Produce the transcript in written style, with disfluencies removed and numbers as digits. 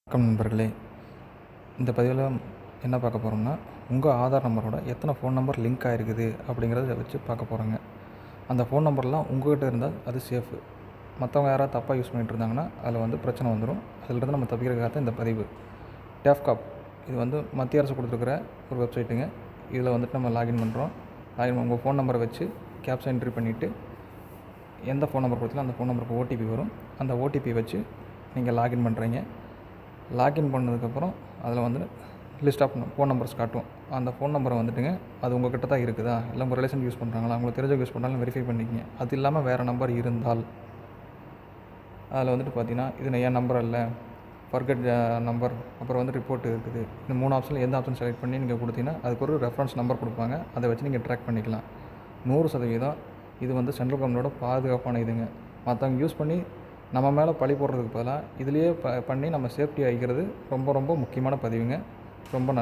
வணக்கம் நண்பர்களே. இந்த பதிவில் என்ன பார்க்க போகிறோம்னா, உங்கள் ஆதார் நம்பரோட எத்தனை ஃபோன் நம்பர் லிங்க் ஆகிருக்குது அப்படிங்கிறத வச்சு பார்க்க போகிறோங்க. அந்த ஃபோன் நம்பர்லாம் உங்கள்கிட்ட இருந்தால் அது சேஃபு. மற்றவங்க யாராவது தப்பாக யூஸ் பண்ணிகிட்டு இருந்தாங்கன்னா அதில் பிரச்சனை வந்துடும். அதிலிருந்து நம்ம தப்பிக்கிறதுக்காக தான் இந்த பதிவு. டேஃப்காப் இது மத்திய அரசு கொடுத்துருக்குற ஒரு வெப்சைட்டுங்க. இதில் நம்ம லாகின் பண்ணுறோம். உங்கள் ஃபோன் நம்பரை வச்சு கேப்சா என்ட்ரி பண்ணிவிட்டு எந்த ஃபோன் நம்பர் கொடுத்தாலும் அந்த ஃபோன் நம்பருக்கு ஓடிபி வரும். அந்த ஓடிபி வச்சு நீங்கள் லாகின் பண்ணுறீங்க. லாகின் பண்ணதுக்கப்புறம் அதில் லிஸ்ட் ஆஃப் ஃபோன் நம்பர்ஸ் காட்டும். அந்த ஃபோன் நம்பரை அது உங்கள்கிட்ட தான் இருக்குதா, இல்லை உங்கள் ரிலேஷன் யூஸ் பண்ணுறாங்களா, உங்களுக்கு தெரிஞ்சவங்க யூஸ் பண்ணுறாங்க வெரிஃபை பண்ணிக்கங்க. அது இல்லாமல் வேறு நம்பர் இருந்தால் அதில் பார்த்தீங்கன்னா இது என் நம்பர் இல்லை, ஃபர்கட் நம்பர், அப்புறம் ரிப்போர்ட் இருக்குது. இந்த 3 ஆப்ஷனில் எந்த ஆப்ஷன் செலக்ட் பண்ணி நீங்கள் கொடுத்தீங்கன்னா அதுக்கு ஒரு ரெஃபரன்ஸ் நம்பர் கொடுப்பாங்க. அதை வச்சு நீங்கள் ட்ராக் பண்ணிக்கலாம். 100% இது சென்ட்ரல் கவர்மெண்ட்டோட பாதுகாப்பான இதுங்க. மற்றவங்க யூஸ் பண்ணி நம்ம மேலே பழி போடுறதுக்கு பதிலாக இதுலேயே பண்ணி நம்ம சேஃப்டி ஆகிக்கிறது ரொம்ப ரொம்ப முக்கியமான பதிவுங்க. ரொம்ப நல்ல